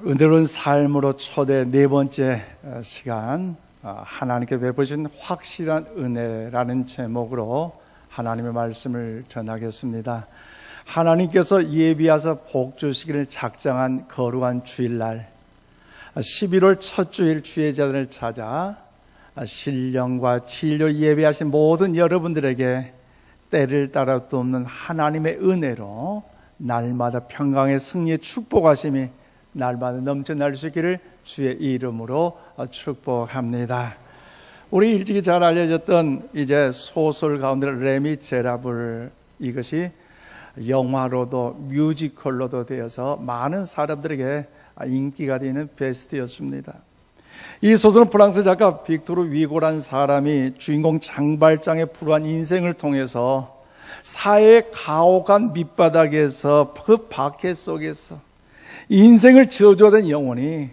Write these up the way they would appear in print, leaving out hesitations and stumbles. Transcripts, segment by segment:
은혜로운 삶으로 초대 네 번째 시간, 하나님께 베푸신 확실한 은혜라는 제목으로 하나님의 말씀을 전하겠습니다. 하나님께서 예비하사 복 주시기를 작정한 거룩한 주일날 11월 첫 주일 주의 자단을 찾아 신령과 진료 예배하신 모든 여러분들에게 때를 따라 또 없는 하나님의 은혜로 날마다 평강의 승리의 축복하심이 날마다 넘쳐날 수 있기를 주의 이름으로 축복합니다. 우리 일찍이 잘 알려졌던 이제 소설 가운데 레미제라블, 이것이 영화로도 뮤지컬로도 되어서 많은 사람들에게 인기가 되는 베스트였습니다. 이 소설은 프랑스 작가 빅토르 위고라는 사람이 주인공 장발장의 불우한 인생을 통해서 사회의 가혹한 밑바닥에서 그 박해 속에서 인생을 저주하던 영혼이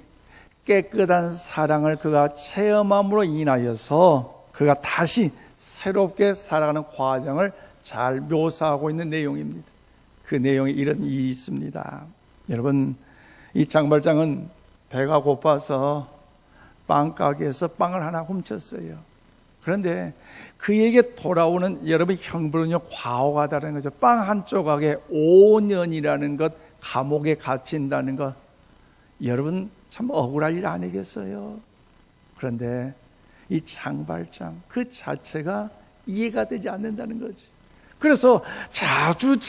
깨끗한 사랑을 그가 체험함으로 인하여서 그가 다시 새롭게 살아가는 과정을 잘 묘사하고 있는 내용입니다. 그 내용에 이런 일이 있습니다. 여러분, 이 장발장은 배가 고파서 빵가게에서 빵을 하나 훔쳤어요. 그런데 그에게 돌아오는 여러분 형벌은요, 과혹하다는 거죠. 빵 한 조각에 5년이라는 것, 감옥에 갇힌다는 것, 여러분 참 억울할 일 아니겠어요? 그런데 이 장발장 그 자체가 이해가 되지 않는다는 거지. 그래서 자주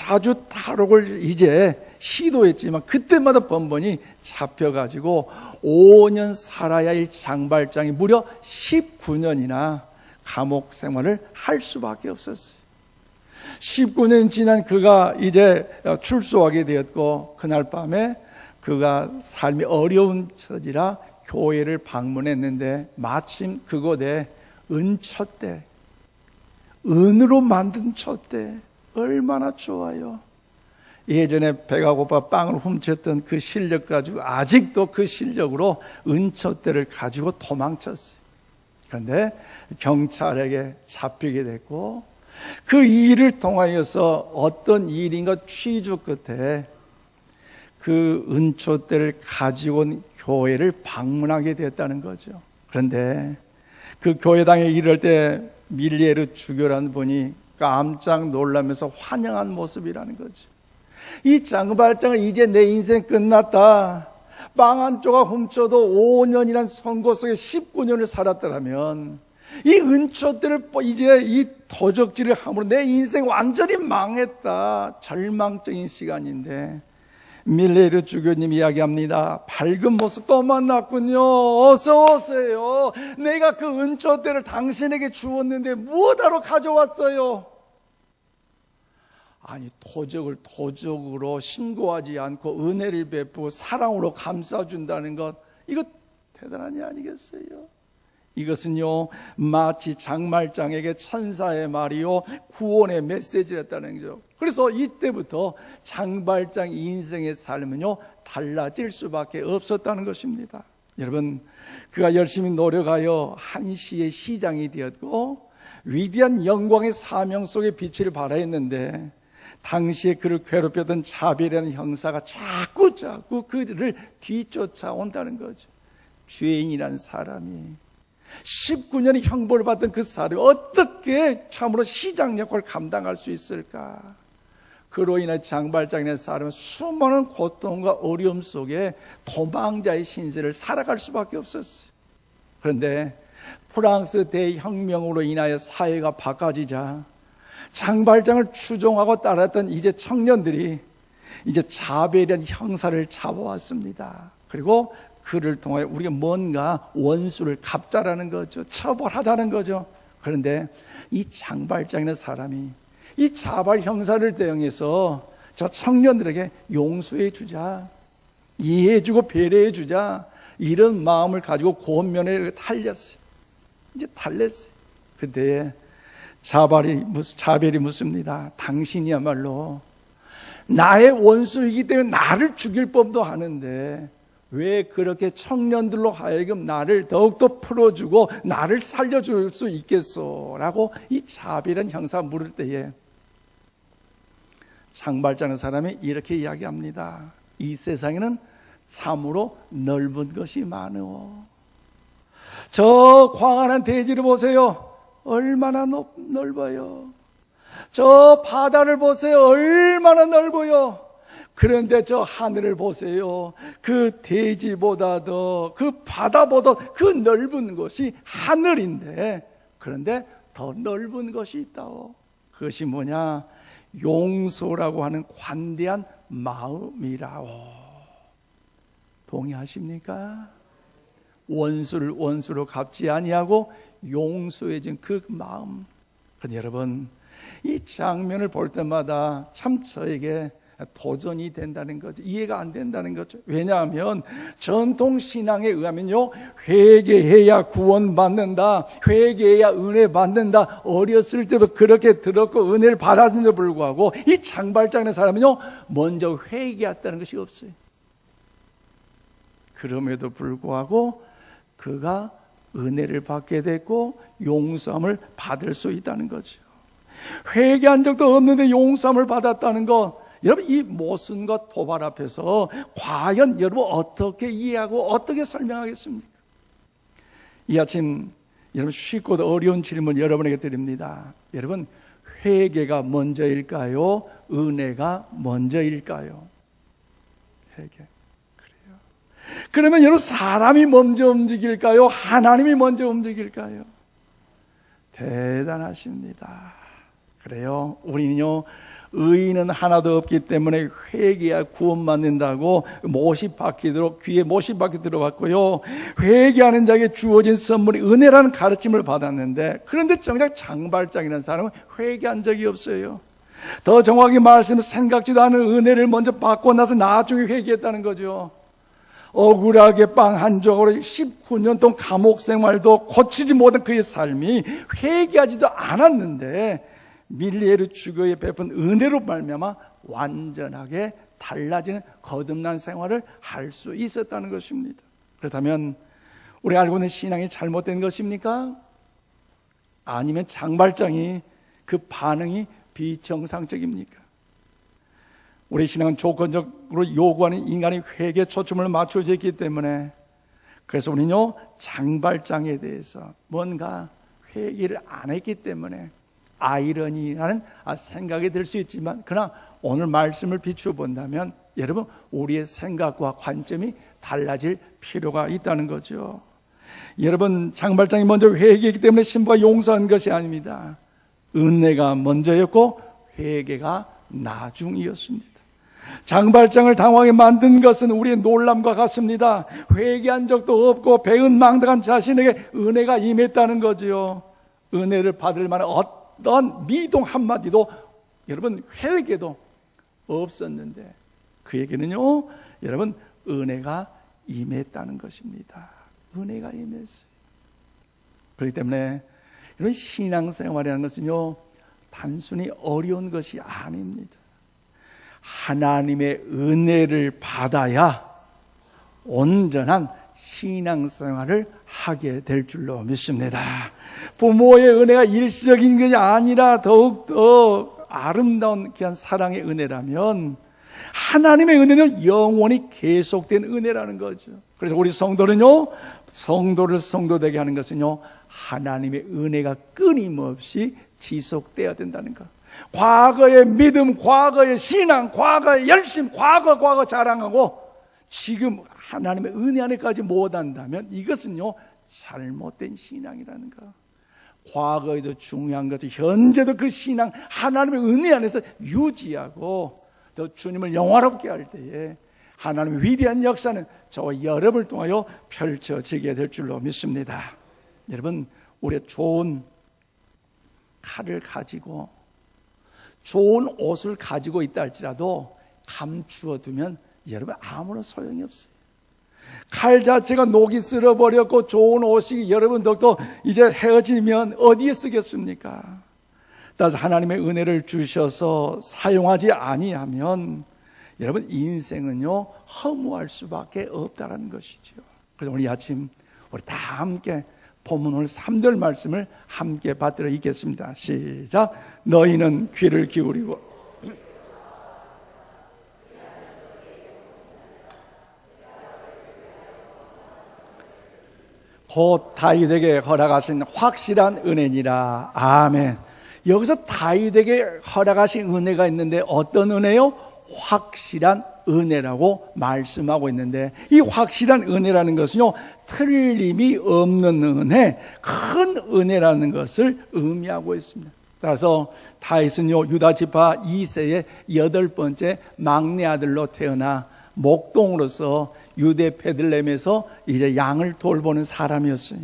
탈옥을 이제 시도했지만 그때마다 번번이 잡혀가지고 5년 살아야 할 장발장이 무려 19년이나 감옥 생활을 할 수밖에 없었어요. 19년 지난 그가 이제 출소하게 되었고, 그날 밤에 그가 삶이 어려운 처지라 교회를 방문했는데 마침 그곳에 은촛대, 은으로 만든 촛대, 얼마나 좋아요. 예전에 배가 고파 빵을 훔쳤던 그 실력 가지고 아직도 그 실력으로 은촛대를 가지고 도망쳤어요. 그런데 경찰에게 잡히게 됐고, 그 일을 통하여서 어떤 일인가 취조 끝에 그 은촛대를 가지고 온 교회를 방문하게 됐다는 거죠. 그런데 그 교회당에 이럴 때 밀리에르 주교라는 분이 깜짝 놀라면서 환영한 모습이라는 거죠. 이 장발장은 이제 내 인생 끝났다. 빵 한 조각 훔쳐도 5년이란 선고 속에 19년을 살았더라면 이 은촛대를 이제 이 도적질을 함으로 내 인생 완전히 망했다. 절망적인 시간인데 밀레르 주교님이 이야기합니다. 밝은 모습 또 만났군요. 어서 오세요. 내가 그 은촛대를 당신에게 주었는데 무엇하러 가져왔어요? 아니, 도적을 도적으로 신고하지 않고 은혜를 베푸고 사랑으로 감싸준다는 것, 이거 대단한 일 아니겠어요? 이것은요, 마치 장말장에게 천사의 말이요, 구원의 메시지였다는 거죠. 그래서 이때부터 장발장 인생의 삶은요, 달라질 수밖에 없었다는 것입니다. 여러분, 그가 열심히 노력하여 한시의 시장이 되었고 위대한 영광의 사명 속에 빛을 발하였는데, 당시에 그를 괴롭혔던 자벨이라는 형사가 자꾸 그를 뒤쫓아온다는 거죠. 죄인이라는 사람이 19년의 형벌을 받던 그 사람이 어떻게 참으로 시장 역할을 감당할 수 있을까? 그로 인해 장발장이라는 사람은 수많은 고통과 어려움 속에 도망자의 신세를 살아갈 수밖에 없었어요. 그런데 프랑스 대혁명으로 인하여 사회가 바꿔지자 장발장을 추종하고 따랐던 이제 청년들이 이제 자벨이라는 형사를 잡아왔습니다. 그리고 그를 통해 우리가 뭔가 원수를 갚자라는 거죠. 처벌하자는 거죠. 그런데 이 장발장이라는 사람이 이 자발 형사를 대응해서 저 청년들에게 용서해 주자, 이해해 주고 배려해 주자, 이런 마음을 가지고 권면에 달렸어요. 이제 달랬어요. 그때 자벨이 묻습니다. 당신이야말로 나의 원수이기 때문에 나를 죽일 법도 하는데 왜 그렇게 청년들로 하여금 나를 더욱더 풀어주고 나를 살려줄 수 있겠소? 라고 이 자벨이라는 형사가 물을 때에 장발장의 사람이 이렇게 이야기합니다. 이 세상에는 참으로 넓은 것이 많으오. 저 광활한 대지를 보세요. 얼마나 넓어요. 저 바다를 보세요. 얼마나 넓어요. 그런데 저 하늘을 보세요. 그 대지보다 더, 그 바다보다 그 넓은 것이 하늘인데, 그런데 더 넓은 것이 있다오. 그것이 뭐냐? 용서라고 하는 관대한 마음이라오. 동의하십니까? 원수를 원수로 갚지 아니하고 용서해준 그 마음. 그런데 여러분, 이 장면을 볼 때마다 참 저에게 도전이 된다는 거죠. 이해가 안 된다는 거죠. 왜냐하면 전통 신앙에 의하면요, 회개해야 구원받는다, 회개해야 은혜 받는다, 어렸을 때부터 그렇게 들었고 은혜를 받았는데 불구하고 이 장발장의 사람은요, 먼저 회개했다는 것이 없어요. 그럼에도 불구하고 그가 은혜를 받게 됐고 용서함을 받을 수 있다는 거죠. 회개한 적도 없는데 용서함을 받았다는 것, 여러분, 이 모순과 도발 앞에서 과연 여러분 어떻게 이해하고 어떻게 설명하겠습니까? 이 아침 여러분 쉽고도 어려운 질문 여러분에게 드립니다. 여러분, 회개가 먼저일까요? 은혜가 먼저일까요? 회개. 그래요. 그러면 여러분, 사람이 먼저 움직일까요? 하나님이 먼저 움직일까요? 대단하십니다. 그래요. 우리는요, 의인은 하나도 없기 때문에 회개해야 구원받는다고 못이 박히도록 귀에 못이 박히 들어왔고요, 회개하는 자에게 주어진 선물이 은혜라는 가르침을 받았는데, 그런데 정작 장발장이라는 사람은 회개한 적이 없어요. 더 정확히 말하면 생각지도 않은 은혜를 먼저 받고 나서 나중에 회개했다는 거죠. 억울하게 빵 한 조각으로 19년 동안 감옥 생활도 고치지 못한 그의 삶이 회개하지도 않았는데 밀리에르 주교에 베푼 은혜로 말미암아 완전하게 달라지는 거듭난 생활을 할 수 있었다는 것입니다. 그렇다면 우리가 알고 있는 신앙이 잘못된 것입니까? 아니면 장발장이 그 반응이 비정상적입니까? 우리 신앙은 조건적으로 요구하는 인간의 회개에 초점을 맞춰져 있기 때문에, 그래서 우리는요, 장발장에 대해서 뭔가 회개를 안 했기 때문에 아이러니라는 생각이 들 수 있지만, 그러나 오늘 말씀을 비추어 본다면 여러분, 우리의 생각과 관점이 달라질 필요가 있다는 거죠. 여러분, 장발장이 먼저 회개했기 때문에 신부가 용서한 것이 아닙니다. 은혜가 먼저였고 회개가 나중이었습니다. 장발장을 당황하게 만든 것은 우리의 놀람과 같습니다. 회개한 적도 없고 배은망덕한 자신에게 은혜가 임했다는 거지요. 은혜를 받을 만한 어떤 미동 한마디도, 여러분, 회개도 없었는데 그에게는요, 여러분, 은혜가 임했다는 것입니다. 은혜가 임했어요. 그렇기 때문에 이런 신앙생활이라는 것은요, 단순히 어려운 것이 아닙니다. 하나님의 은혜를 받아야 온전한 신앙생활을 하게 될 줄로 믿습니다. 부모의 은혜가 일시적인 것이 아니라 더욱더 아름다운 귀한 사랑의 은혜라면, 하나님의 은혜는 영원히 계속된 은혜라는 거죠. 그래서 우리 성도는요, 성도를 성도되게 하는 것은요, 하나님의 은혜가 끊임없이 지속되어야 된다는 것. 과거의 믿음, 과거의 신앙, 과거의 열심, 과거 자랑하고 지금 하나님의 은혜 안에까지 못한다면 이것은요, 잘못된 신앙이라는 것. 과거에도 중요한 것은 현재도 그 신앙, 하나님의 은혜 안에서 유지하고 또 주님을 영화롭게 할 때에 하나님의 위대한 역사는 저와 여러분을 통하여 펼쳐지게 될 줄로 믿습니다. 여러분, 우리가 좋은 칼을 가지고 좋은 옷을 가지고 있다 할지라도 감추어 두면 여러분 아무런 소용이 없어요. 칼 자체가 녹이 쓸어버렸고 좋은 옷이 여러분 덕도 이제 헤어지면 어디에 쓰겠습니까? 따라서 하나님의 은혜를 주셔서 사용하지 아니하면 여러분 인생은요, 허무할 수밖에 없다는 것이죠. 그래서 오늘 이 아침 우리 다 함께 본문 오늘 3절 말씀을 함께 받들어 읽겠습니다. 시작. 너희는 귀를 기울이고 곧 다윗에게 허락하신 확실한 은혜니라. 아멘. 여기서 다윗에게 허락하신 은혜가 있는데 어떤 은혜요? 확실한 은혜라고 말씀하고 있는데, 이 확실한 은혜라는 것은요, 틀림이 없는 은혜, 큰 은혜라는 것을 의미하고 있습니다. 따라서 다윗은요, 유다 지파 2세의 8번째 막내 아들로 태어나 목동으로서 유대 베들레헴에서 이제 양을 돌보는 사람이었어요.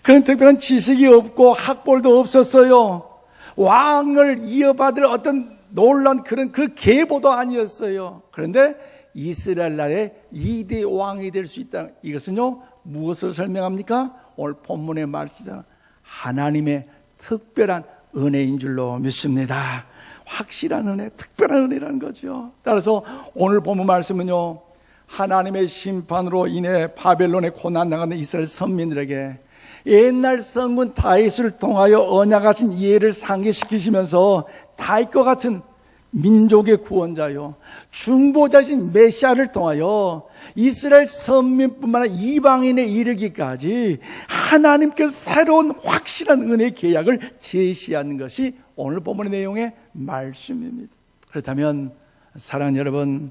그런 특별한 지식이 없고 학벌도 없었어요. 왕을 이어받을 어떤 놀란 그런 그 계보도 아니었어요. 그런데 이스라엘 나라의 2대 왕이 될 수 있다. 이것은요, 무엇을 설명합니까? 오늘 본문의 말씀이잖아요. 하나님의 특별한 은혜인 줄로 믿습니다. 확실한 은혜, 특별한 은혜라는 거죠. 따라서 오늘 본문 말씀은요, 하나님의 심판으로 인해 바벨론에 고난당하는 이스라엘 선민들에게 옛날 성군 다윗을 통하여 언약하신 예를 상기시키시면서 다윗과 같은 민족의 구원자요, 중보자신 메시아를 통하여 이스라엘 선민뿐만 아니라 이방인에 이르기까지 하나님께서 새로운 확실한 은혜의 계약을 제시하는 것이 오늘 본문의 내용의 말씀입니다. 그렇다면 사랑하는 여러분,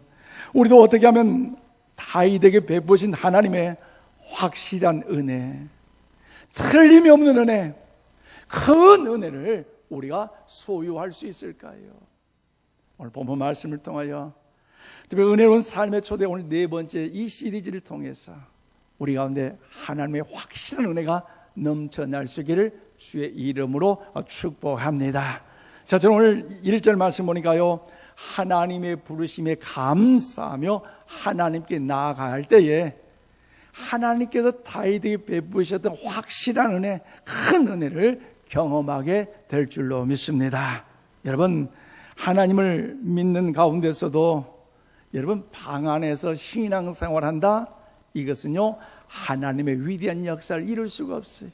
우리도 어떻게 하면 다윗에게 베푸신 하나님의 확실한 은혜, 틀림이 없는 은혜, 큰 은혜를 우리가 소유할 수 있을까요? 오늘 본문 말씀을 통하여 특별히 은혜로운 삶의 초대 오늘 4번째 이 시리즈를 통해서 우리 가운데 하나님의 확실한 은혜가 넘쳐날 수 있기를 주의 이름으로 축복합니다. 자, 저는 오늘 1절 말씀 보니까요, 하나님의 부르심에 감사하며 하나님께 나아갈 때에 하나님께서 다윗에게 베푸셨던 확실한 은혜, 큰 은혜를 경험하게 될 줄로 믿습니다. 여러분, 하나님을 믿는 가운데서도 여러분 방 안에서 신앙생활한다? 이것은요, 하나님의 위대한 역사를 이룰 수가 없어요.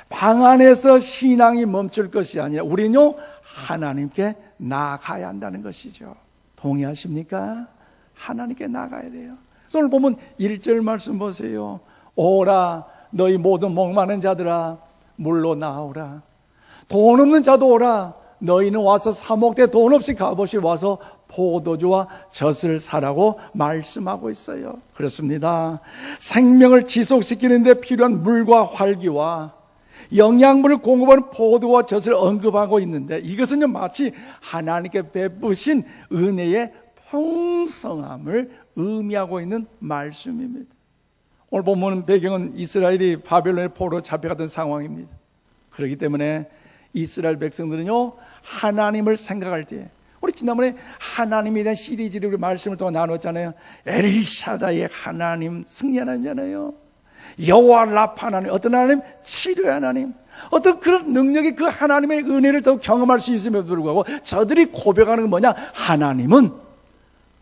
방 안에서 신앙이 멈출 것이 아니라 우리는요, 하나님께 나아가야 한다는 것이죠. 동의하십니까? 하나님께 나가야 돼요. 오늘 보면 1절 말씀 보세요. 오라 너희 모든 목마른 자들아 물로 나오라. 돈 없는 자도 오라. 너희는 와서 사목대 돈 없이 값없이 와서 포도주와 젖을 사라고 말씀하고 있어요. 그렇습니다. 생명을 지속시키는 데 필요한 물과 활기와 영양분을 공급하는 포도와 젖을 언급하고 있는데, 이것은요 마치 하나님께 베푸신 은혜의 풍성함을 의미하고 있는 말씀입니다. 오늘 보면 배경은 이스라엘이 바벨론의 포로로 잡혀갔던 상황입니다. 그렇기 때문에 이스라엘 백성들은요, 하나님을 생각할 때, 우리 지난번에 하나님에 대한 시리즈를 우리 말씀을 통해 나눴잖아요. 엘샤다의 하나님, 승리 하나님이잖아요. 여호와 라파 하나님, 어떤 하나님? 치료의 하나님. 어떤 그런 능력이 그 하나님의 은혜를 더 경험할 수 있음에도 불구하고 저들이 고백하는 건 뭐냐? 하나님은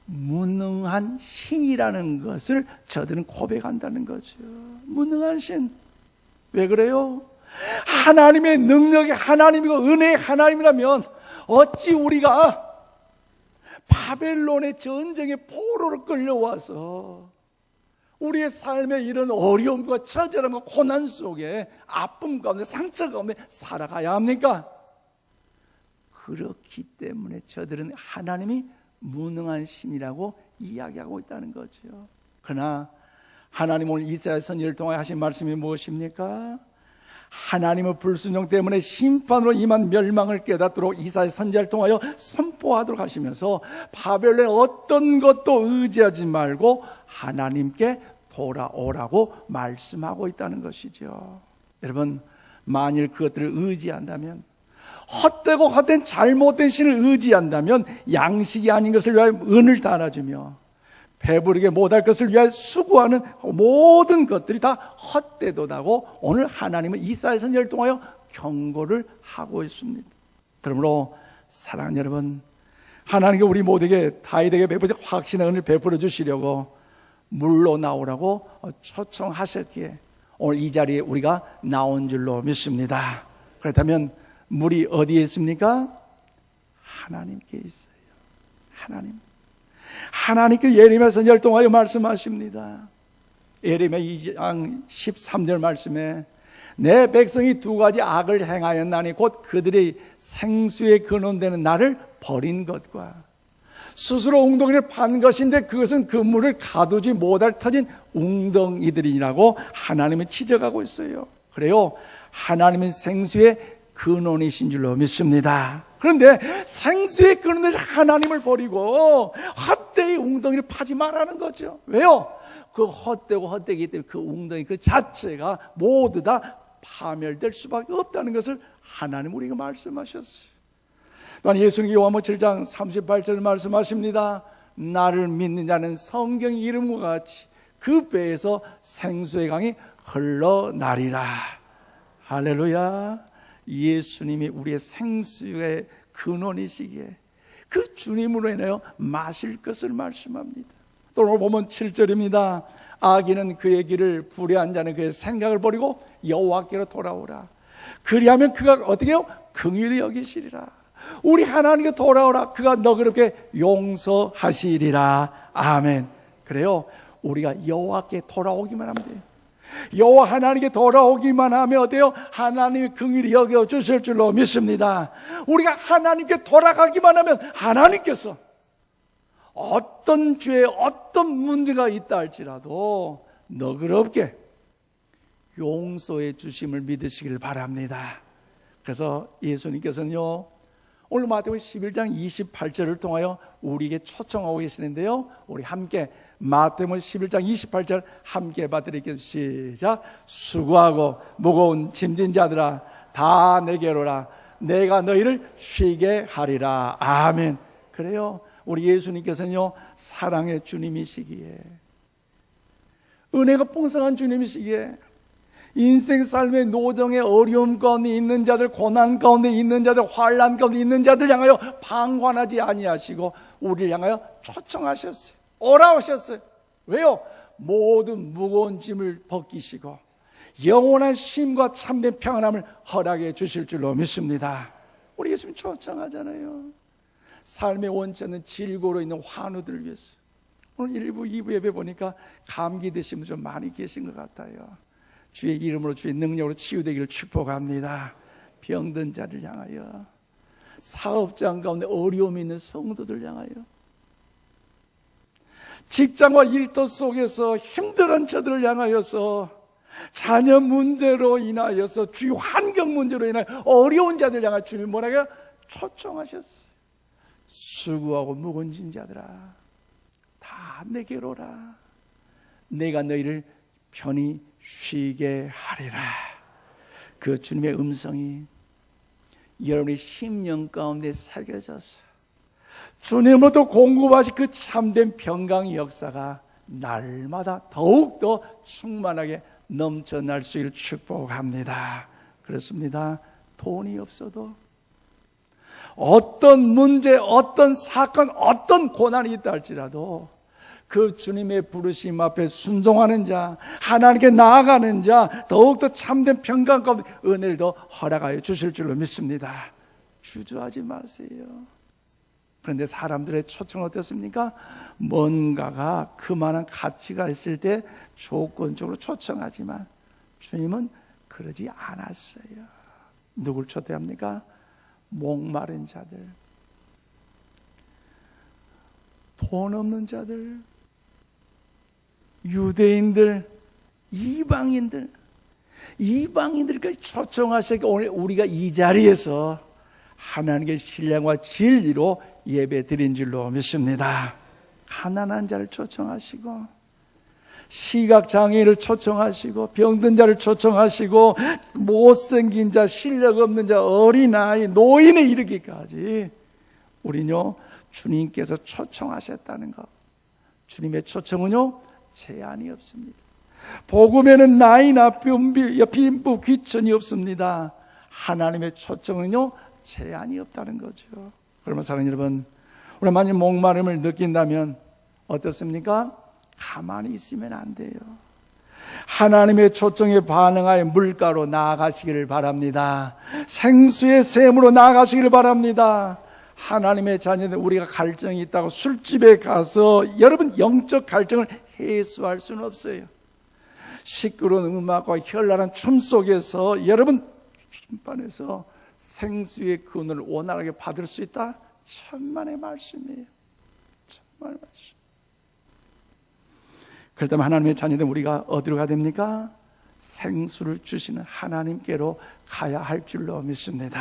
무능한 신이라는 것을 저들은 고백한다는 거죠. 무능한 신. 왜 그래요? 하나님의 능력이 하나님이고 은혜의 하나님이라면 어찌 우리가 바벨론의 전쟁의 포로로 끌려와서 우리의 삶에 이런 어려움과 처절함과 고난 속에 아픔 가운데 상처 가운데 살아가야 합니까? 그렇기 때문에 저들은 하나님이 무능한 신이라고 이야기하고 있다는 거죠. 그러나 하나님 오늘 이사야 선지자를 통해 하신 말씀이 무엇입니까? 하나님의 불순종 때문에 심판으로 임한 멸망을 깨닫도록 이사야 선지자를 통하여 선포하도록 하시면서 바벨론의 어떤 것도 의지하지 말고 하나님께 돌아오라고 말씀하고 있다는 것이죠. 여러분, 만일 그것들을 의지한다면, 헛되고 헛된 잘못된 신을 의지한다면 양식이 아닌 것을 위하여 은을 달아주며 배부르게 못할 것을 위하여 수고하는 모든 것들이 다 헛되도다고 오늘 하나님은 이사야 선지자를 통하여 경고를 하고 있습니다. 그러므로 사랑하는 여러분, 하나님께 우리 모두에게 다윗에게 베푸신 확신의 은혜를 베풀어 주시려고 물로 나오라고 초청하셨기에 오늘 이 자리에 우리가 나온 줄로 믿습니다. 그렇다면 물이 어디에 있습니까? 하나님께 있어요. 하나님께 예레미야 선지자를 통하여 말씀하십니다. 예레미야 2장 13절 말씀에 내 백성이 두 가지 악을 행하였나니 곧 그들의 생수에 근원되는 나를 버린 것과 스스로 웅덩이를 판 것인데 그것은 그물을 가두지 못할 터진 웅덩이들이라고 하나님은 지적하고 있어요. 그래요, 하나님은 생수의 근원이신 줄로 믿습니다. 그런데 생수의 근원에서 하나님을 버리고 헛되이 웅덩이를 파지 말라는 거죠. 왜요? 그 헛되고 헛되기 때문에 그 웅덩이 그 자체가 모두 다 파멸될 수밖에 없다는 것을 하나님 우리가 말씀하셨어요. 또한 예수님 요한복음 7장 38절 말씀하십니다. 나를 믿는 자는 성경 이름과 같이 그 배에서 생수의 강이 흘러나리라. 할렐루야. 예수님이 우리의 생수의 근원이시기에 그 주님으로 인하여 마실 것을 말씀합니다. 또 오늘 보면 7절입니다. 악인은 그의 길을 불의한 자는 그의 생각을 버리고 여호와께로 돌아오라. 그리하면 그가 어떻게 해요? 긍휼히 여기시리라. 우리 하나님께 돌아오라. 그가 너그럽게 용서하시리라. 아멘. 그래요, 우리가 여호와께 돌아오기만 하면 돼요. 여호와 하나님께 돌아오기만 하면 어때요? 하나님이 긍휼히 여겨 주실 줄로 믿습니다. 우리가 하나님께 돌아가기만 하면 하나님께서 어떤 죄에 어떤 문제가 있다 할지라도 너그럽게 용서해 주심을 믿으시길 바랍니다. 그래서 예수님께서는요, 오늘 마태복음 11장 28절을 통하여 우리에게 초청하고 계시는데요, 우리 함께 마태복음 11장 28절 함께 받드리겠습니다. 시작. 수고하고 무거운 짐진 자들아 다 내게로 오라. 내가 너희를 쉬게 하리라. 아멘. 그래요, 우리 예수님께서는요, 사랑의 주님이시기에, 은혜가 풍성한 주님이시기에, 인생 삶의 노정의 어려움 가운데 있는 자들, 고난 가운데 있는 자들, 환난 가운데 있는 자들 향하여 방관하지 아니하시고 우리를 향하여 초청하셨어요. 오라 오셨어요. 왜요? 모든 무거운 짐을 벗기시고 영원한 쉼과 참된 평안함을 허락해 주실 줄로 믿습니다. 우리 예수님 초청하잖아요. 삶의 원천은 질고로 있는 환우들을 위해서. 오늘 1부, 2부 예배 보니까 감기 드신 분 좀 많이 계신 것 같아요. 주의 이름으로 주의 능력으로 치유되기를 축복합니다. 병든 자를 향하여, 사업장 가운데 어려움이 있는 성도들 향하여, 직장과 일터 속에서 힘들은 저들을 향하여서, 자녀 문제로 인하여서, 주위 환경 문제로 인하여 어려운 자들 향하여 주님 뭐라고요? 초청하셨어요. 수고하고 무거운 짐 자들아 다 내게로 오라. 내가 너희를 편히 쉬게 하리라. 그 주님의 음성이 여러분의 심령 가운데 새겨져서 주님으로부터 공급하신 그 참된 평강의 역사가 날마다 더욱더 충만하게 넘쳐날 수 있기를 축복합니다. 그렇습니다. 돈이 없어도, 어떤 문제, 어떤 사건, 어떤 고난이 있다 할지라도 그 주님의 부르심 앞에 순종하는 자, 하나님께 나아가는 자, 더욱더 참된 평강 가운데 은혜를 더 허락하여 주실 줄로 믿습니다. 주저하지 마세요. 그런데 사람들의 초청은 어떻습니까? 뭔가가 그만한 가치가 있을 때 조건적으로 초청하지만 주님은 그러지 않았어요. 누굴 초대합니까? 목마른 자들, 돈 없는 자들, 유대인들, 이방인들까지 초청하시니까 오늘 우리가 이 자리에서 하나님의 신령과 진리로 예배 드린 줄로 믿습니다. 가난한 자를 초청하시고, 시각장애인을 초청하시고, 병든 자를 초청하시고, 못생긴 자, 실력 없는 자, 어린아이, 노인에 이르기까지 우리는요, 주님께서 초청하셨다는 것. 주님의 초청은요, 제한이 없습니다. 복음에는 나이나 빈부 귀천이 없습니다. 하나님의 초청은요, 제한이 없다는 거죠. 그러면 사랑하는 여러분, 우리 만약 목마름을 느낀다면 어떻습니까? 가만히 있으면 안 돼요. 하나님의 초청에 반응하여 물가로 나아가시기를 바랍니다. 생수의 샘으로 나아가시기를 바랍니다. 하나님의 자녀들, 우리가 갈증이 있다고 술집에 가서 여러분 영적 갈증을 해소할 수는 없어요. 시끄러운 음악과 현란한 춤 속에서 여러분 춤판에서 생수의 근원을 원활하게 받을 수 있다? 천만의 말씀이에요. 천만의 말씀. 그렇다면 하나님의 자녀된 우리가 어디로 가야 됩니까? 생수를 주시는 하나님께로 가야 할 줄로 믿습니다.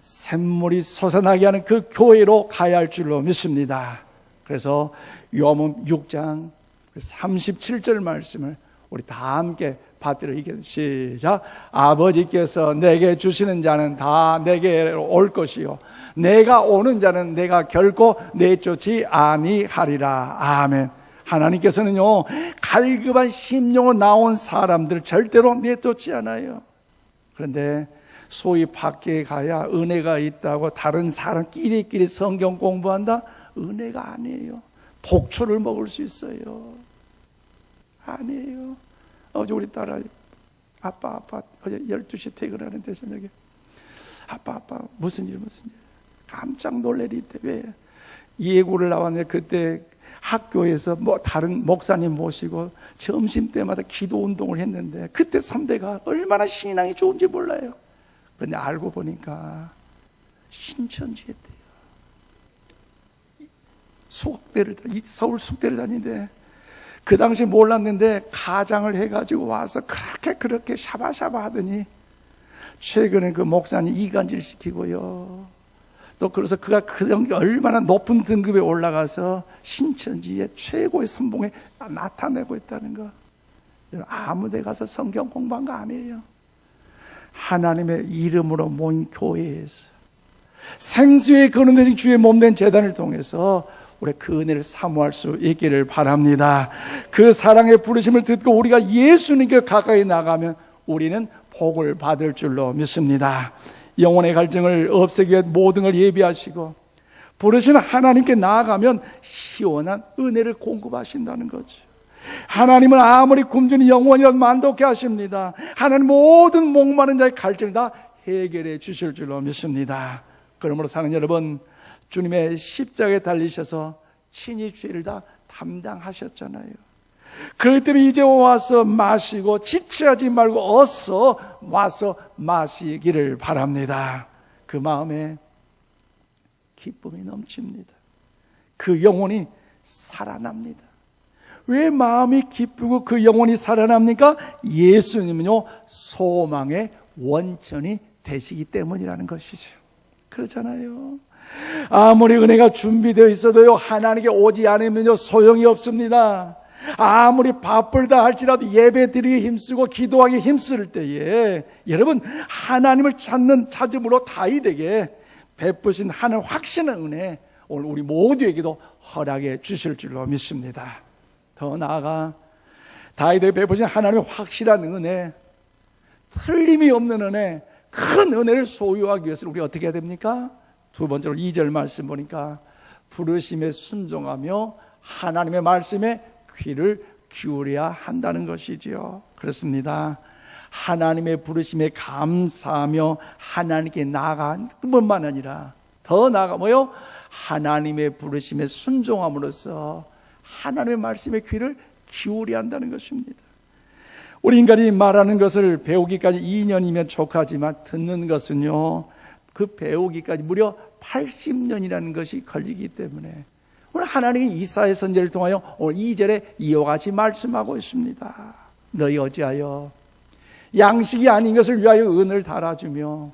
샘물이 솟아나게 하는 그 교회로 가야 할 줄로 믿습니다. 그래서 요한복음 6장 37절 말씀을 우리 다 함께 받들어 읽겠습니다. 시작. 아버지께서 내게 주시는 자는 다 내게 올 것이요 내가 오는 자는 내가 결코 내쫓지 아니하리라. 아멘. 하나님께서는요, 갈급한 심령으로 나온 사람들을 절대로 내쫓지 않아요. 그런데 소위 밖에 가야 은혜가 있다고 다른 사람끼리 성경 공부한다? 은혜가 아니에요. 독초를 먹을 수 있어요. 아니에요. 어제 우리 딸아, 아빠, 어제 12시에 퇴근하는데 저녁에 아빠, 무슨 일. 깜짝 놀랄 일이 있대. 왜? 예고를 나왔는데 그때 학교에서 다른 목사님 모시고 점심 때마다 기도 운동을 했는데 그때 3대가 얼마나 신앙이 좋은지 몰라요. 그런데 알고 보니까 신천지에 있대요. 서울 숙대를 다니는데 그 당시 몰랐는데 가장을 해가지고 와서 그렇게 샤바샤바 하더니 최근에 그 목사님 이간질 시키고요. 또 그래서 그가 그런 게 얼마나 높은 등급에 올라가서 신천지의 최고의 선봉에 나타내고 있다는 거. 아무 데 가서 성경 공부한 거 아니에요. 하나님의 이름으로 모인 교회에서 생수의 그런 것이 주의 몸된 제단을 통해서 우리 그 은혜를 사모할 수 있기를 바랍니다. 그 사랑의 부르심을 듣고 우리가 예수님께 가까이 나가면 우리는 복을 받을 줄로 믿습니다. 영혼의 갈증을 없애기 위해 모든 걸 예비하시고 부르시는 하나님께 나아가면 시원한 은혜를 공급하신다는 거죠. 하나님은 아무리 굶주린 영혼이라도 만족해 하십니다. 하나님 모든 목마른 자의 갈증을 다 해결해 주실 줄로 믿습니다. 그러므로 사는 여러분, 주님의 십자가에 달리셔서 친히 죄를 다 담당하셨잖아요. 그렇기 때문에 이제 와서 마시고 지체하지 말고 어서 와서 마시기를 바랍니다. 그 마음에 기쁨이 넘칩니다. 그 영혼이 살아납니다. 왜 마음이 기쁘고 그 영혼이 살아납니까? 예수님은요, 소망의 원천이 되시기 때문이라는 것이죠. 그렇잖아요. 아무리 은혜가 준비되어 있어도요, 하나님께 오지 않으면요 소용이 없습니다. 아무리 바쁘다 할지라도 예배 드리기 힘쓰고 기도하기 힘쓸 때에 여러분, 하나님을 찾음으로 다이 되게 베푸신 하나님 확신한 은혜 오늘 우리 모두에게도 허락해 주실 줄로 믿습니다. 더 나아가 다윗에게 베푸신 하나님의 확실한 은혜, 틀림이 없는 은혜, 큰 은혜를 소유하기 위해서는 우리가 어떻게 해야 됩니까? 두 번째로 2절 말씀 보니까 부르심에 순종하며 하나님의 말씀에 귀를 기울여야 한다는 것이지요. 그렇습니다. 하나님의 부르심에 감사하며 하나님께 나아간 뿐만 아니라 더 나아가 뭐요? 하나님의 부르심에 순종함으로써 하나님의 말씀에 귀를 기울여야 한다는 것입니다. 우리 인간이 말하는 것을 배우기까지 2년이면 족하지만 듣는 것은요, 그 배우기까지 무려 80년이라는 것이 걸리기 때문에 오늘 하나님이 이사야 선지자를 통하여 오늘 2절에 이와 같이 말씀하고 있습니다. 너희 어찌하여 양식이 아닌 것을 위하여 은을 달아주며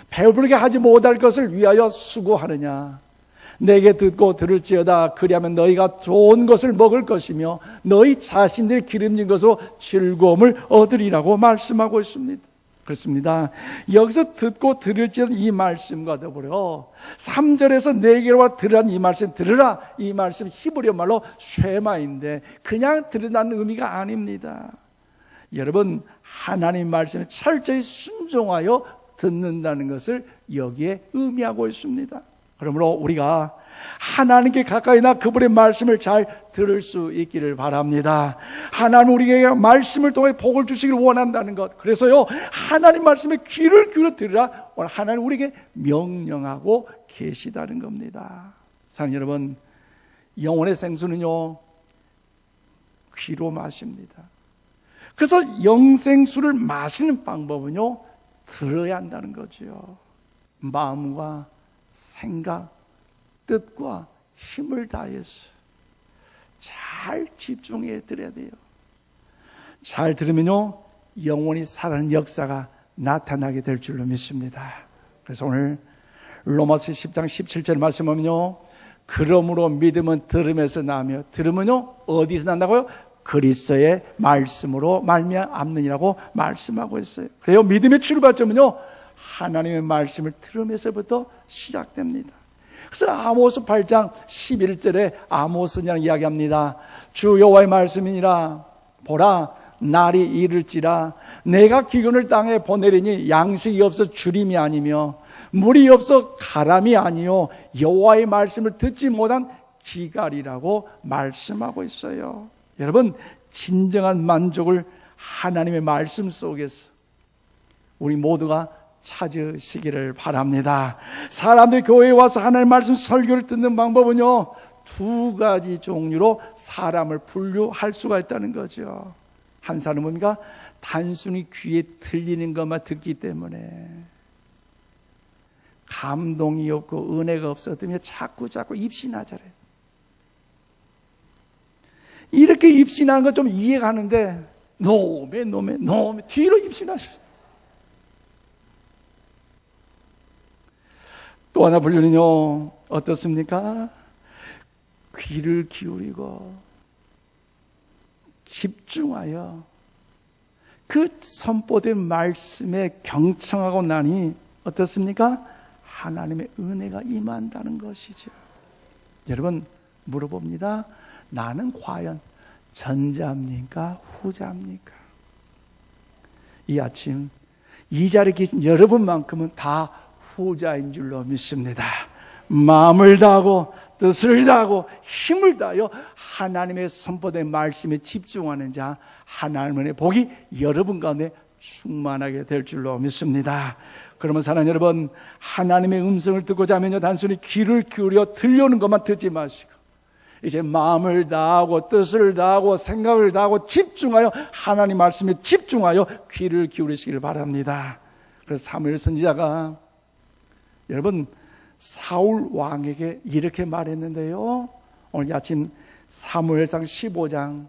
배부르게 하지 못할 것을 위하여 수고하느냐. 내게 듣고 들을지어다. 그리하면 너희가 좋은 것을 먹을 것이며 너희 자신들이 기름진 것으로 즐거움을 얻으리라고 말씀하고 있습니다. 그렇습니다. 여기서 듣고 들을지어다 이 말씀과 더불어 3절에서 내게로 들으라는 이 말씀, 들으라 이 말씀 히브리어 말로 쉐마인데 그냥 들으라는 의미가 아닙니다. 여러분, 하나님 말씀에 철저히 순종하여 듣는다는 것을 여기에 의미하고 있습니다. 그러므로 우리가 하나님께 가까이나 그분의 말씀을 잘 들을 수 있기를 바랍니다. 하나님 우리에게 말씀을 통해 복을 주시기를 원한다는 것. 그래서요, 하나님 말씀에 귀를 기울여 들으라 오늘 하나님 우리에게 명령하고 계시다는 겁니다. 사랑하는 여러분, 영혼의 생수는요 귀로 마십니다. 그래서 영생수를 마시는 방법은요, 들어야 한다는 거죠. 마음과 생각, 뜻과 힘을 다해서 잘 집중해 드려야 돼요. 잘 들으면요, 영원히 살아나는 역사가 나타나게 될 줄로 믿습니다. 그래서 오늘 로마서 10장 17절 말씀하면요, 그러므로 믿음은 들음에서 나며 들음은요 어디서 난다고요? 그리스도의 말씀으로 말미암느니라고 말씀하고 있어요. 그래요, 믿음의 출발점은요 하나님의 말씀을 들으면서부터 시작됩니다. 그래서 아모스 8장 11절에 아모스냐는 이야기합니다. 주 여호와의 말씀이니라. 보라, 날이 이를지라 내가 기근을 땅에 보내리니 양식이 없어 주림이 아니며 물이 없어 가람이 아니요 여호와의 말씀을 듣지 못한 기갈이라고 말씀하고 있어요. 여러분, 진정한 만족을 하나님의 말씀 속에서 우리 모두가 찾으시기를 바랍니다. 사람들이 교회에 와서 하나님의 말씀 설교를 듣는 방법은요, 두 가지 종류로 사람을 분류할 수가 있다는 거죠. 한 사람은 뭡니까? 단순히 귀에 들리는 것만 듣기 때문에 감동이 없고 은혜가 없어지면 자꾸 입신하잖아요. 이렇게 입신하는 건 좀 이해가 가는데 노매 뒤로 입신하셔. 또 하나 분류는요 어떻습니까? 귀를 기울이고 집중하여 그 선포된 말씀에 경청하고 나니 어떻습니까? 하나님의 은혜가 임한다는 것이죠. 여러분, 물어봅니다. 나는 과연 전자입니까? 후자입니까? 이 아침 이 자리에 계신 여러분만큼은 다 후자인 줄로 믿습니다. 마음을 다하고 뜻을 다하고 힘을 다하여 하나님의 선포된 말씀에 집중하는 자, 하나님의 복이 여러분 가운데 충만하게 될 줄로 믿습니다. 그러면 사랑하는 여러분, 하나님의 음성을 듣고자 하면요, 단순히 귀를 기울여 들려오는 것만 듣지 마시고 이제 마음을 다하고 뜻을 다하고 생각을 다하고 집중하여 하나님 말씀에 집중하여 귀를 기울이시길 바랍니다. 그래서 사무엘 선지자가 여러분 사울 왕에게 이렇게 말했는데요, 오늘 아침 사무엘상 15장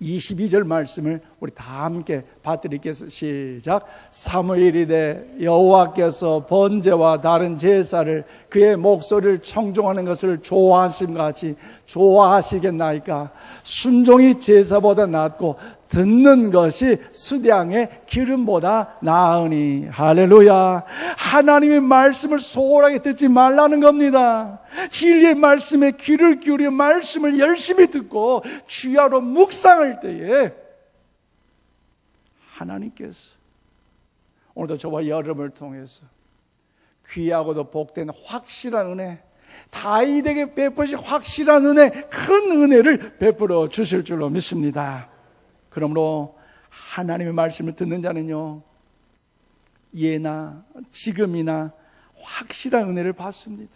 22절 말씀을 우리 다 함께 받드리겠습니다. 시작. 사무엘이 되 여호와께서 번제와 다른 제사를 그의 목소리를 청종하는 것을 좋아하심 같이 좋아하시겠나이까? 순종이 제사보다 낫고 듣는 것이 수량의 기름보다 나으니. 할렐루야. 하나님의 말씀을 소홀하게 듣지 말라는 겁니다. 진리의 말씀에 귀를 기울여 말씀을 열심히 듣고 주야로 묵상할 때에 하나님께서 오늘도 저와 여러분을 통해서 귀하고도 복된 확실한 은혜, 다윗에게 베푸신 확실한 은혜, 큰 은혜를 베풀어 주실 줄로 믿습니다. 그러므로 하나님의 말씀을 듣는 자는요, 예나 지금이나 확실한 은혜를 받습니다.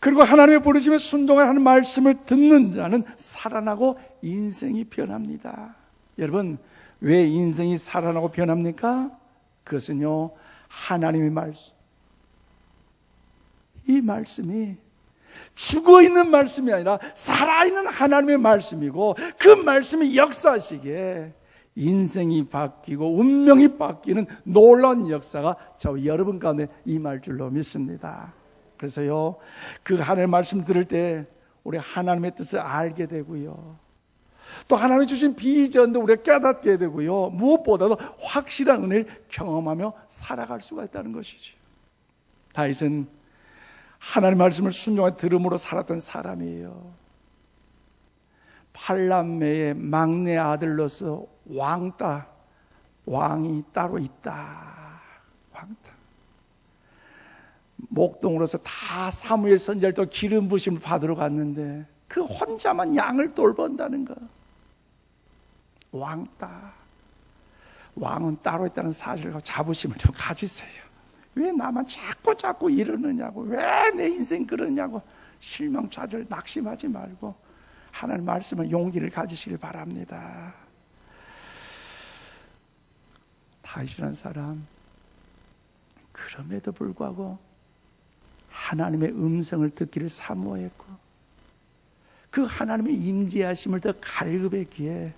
그리고 하나님의 부르심에 순종하는 말씀을 듣는 자는 살아나고 인생이 변합니다. 여러분, 왜 인생이 살아나고 변합니까? 그것은요, 하나님의 말씀, 이 말씀이 죽어있는 말씀이 아니라 살아있는 하나님의 말씀이고, 그 말씀이 역사하시기에 인생이 바뀌고 운명이 바뀌는 놀라운 역사가 저 여러분 가운데 임할 줄로 믿습니다. 그래서요, 그 하나님의 말씀 들을 때 우리 하나님의 뜻을 알게 되고요, 또 하나님이 주신 비전도 우리가 깨닫게 되고요, 무엇보다도 확실한 은혜를 경험하며 살아갈 수가 있다는 것이죠. 다윗은 하나님의 말씀을 순종하여 들음으로 살았던 사람이에요. 8남매의 막내 아들로서 왕이 따로 있다. 왕따. 목동으로서 다 사무엘 선지자를 또 기름 부심을 받으러 갔는데 그 혼자만 양을 돌본다는 거. 왕따. 왕은 따로 있다는 사실과 자부심을 좀 가지세요. 왜 나만 자꾸 이러느냐고, 왜 내 인생 그러냐고 실망, 좌절, 낙심하지 말고 하나님 말씀은 용기를 가지시길 바랍니다. 다윗이라는 사람, 그럼에도 불구하고 하나님의 음성을 듣기를 사모했고 그 하나님의 임재하심을 더 갈급했기에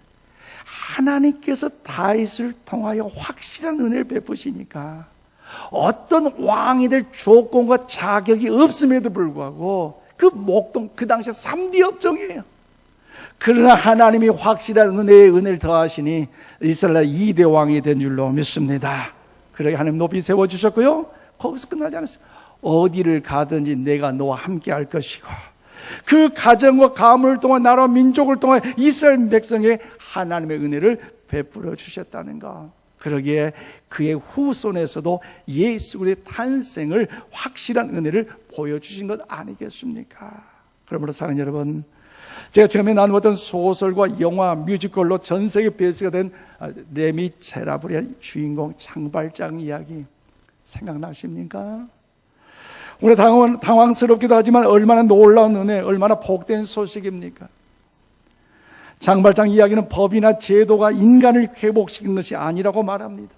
하나님께서 다윗을 통하여 확실한 은혜를 베푸시니까 어떤 왕이 될 조건과 자격이 없음에도 불구하고 그 목동, 그 당시에 3대 업종이에요. 그러나 하나님이 확실한 은혜를 더하시니 이스라엘 2대 왕이 된 줄로 믿습니다. 그러게 하나님 높이 세워주셨고요, 거기서 끝나지 않았어요. 어디를 가든지 내가 너와 함께 할 것이고 그 가정과 가문을 통한 나라와 민족을 통한 이스라엘 백성에게 하나님의 은혜를 베풀어 주셨다는 것. 그러기에 그의 후손에서도 예수 그리스도의 탄생을 확실한 은혜를 보여주신 것 아니겠습니까? 그러므로 사랑하는 여러분, 제가 처음에 나누었던 소설과 영화, 뮤지컬로 전 세계 베스트가 된 레미 제라블의 주인공 장발장 이야기 생각나십니까? 우리 당황스럽기도 하지만 얼마나 놀라운 은혜, 얼마나 복된 소식입니까? 장발장 이야기는 법이나 제도가 인간을 회복시킨 것이 아니라고 말합니다.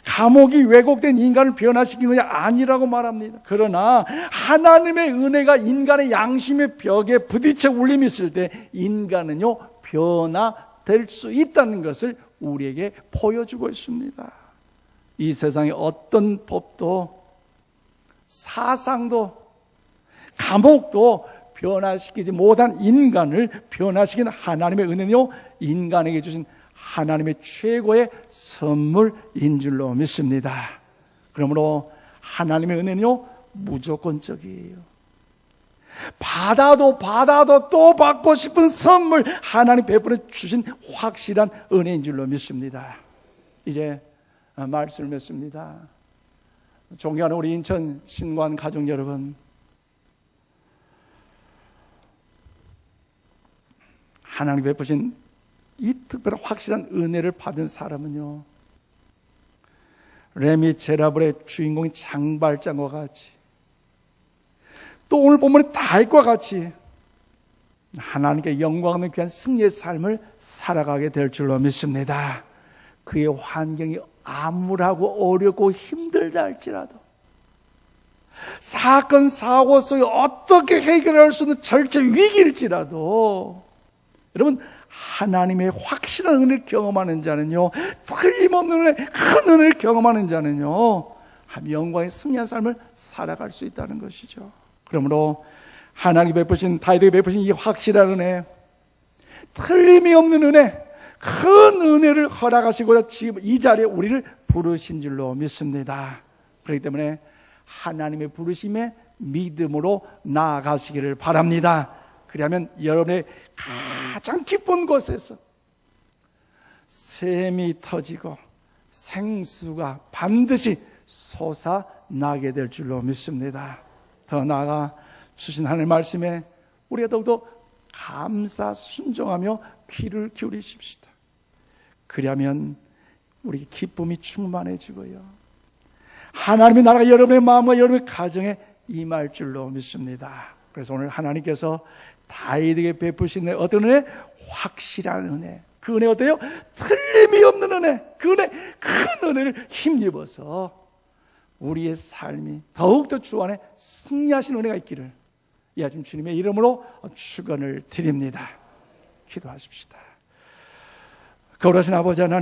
감옥이 왜곡된 인간을 변화시킨 것이 아니라고 말합니다. 그러나 하나님의 은혜가 인간의 양심의 벽에 부딪혀 울림이 있을 때 인간은요, 변화될 수 있다는 것을 우리에게 보여주고 있습니다. 이 세상의 어떤 법도 사상도 감옥도 변화시키지 못한 인간을 변화시킨 하나님의 은혜는요, 인간에게 주신 하나님의 최고의 선물인 줄로 믿습니다. 그러므로 하나님의 은혜는요, 무조건적이에요. 받아도 또 받고 싶은 선물, 하나님 베풀어 주신 확실한 은혜인 줄로 믿습니다. 이제 말씀을 맺습니다. 존경하는 우리 인천 신관 가족 여러분, 하나님 베푸신 이 특별한 확실한 은혜를 받은 사람은요, 레미 제라블의 주인공인 장발장과 같이, 또 오늘 본문의 다윗과 같이 하나님께 영광의 귀한 승리의 삶을 살아가게 될 줄로 믿습니다. 그의 환경이 암울하고 어렵고 힘들다 할지라도, 사건 사고 속에 어떻게 해결할 수 없는 절체 위기일지라도, 여러분, 하나님의 확실한 은혜를 경험하는 자는요, 틀림없는 은혜, 큰 은혜를 경험하는 자는요, 영광의 승리한 삶을 살아갈 수 있다는 것이죠. 그러므로 하나님이 베푸신, 다윗에게 베푸신 이 확실한 은혜, 틀림이 없는 은혜, 큰 은혜를 허락하시고자 지금 이 자리에 우리를 부르신 줄로 믿습니다. 그렇기 때문에 하나님의 부르심에 믿음으로 나아가시기를 바랍니다. 그러면 여러분의 가장 기쁜 곳에서 샘이 터지고 생수가 반드시 솟아나게 될 줄로 믿습니다. 더 나아가 주신 하나님의 말씀에 우리가 더욱더 감사 순종하며 귀를 기울이십시다. 그러면 우리 기쁨이 충만해지고요, 하나님의 나라가 여러분의 마음과 여러분의 가정에 임할 줄로 믿습니다. 그래서 오늘 하나님께서 다윗에게 베푸신 어떤 은혜? 확실한 은혜. 그 은혜 어때요? 틀림이 없는 은혜. 그 은혜, 큰 은혜를 힘입어서 우리의 삶이 더욱더 주 안에 승리하신 은혜가 있기를 이 아침 주님의 이름으로 축원을 드립니다. 기도하십시다. 거룩하신 아버지 하나님,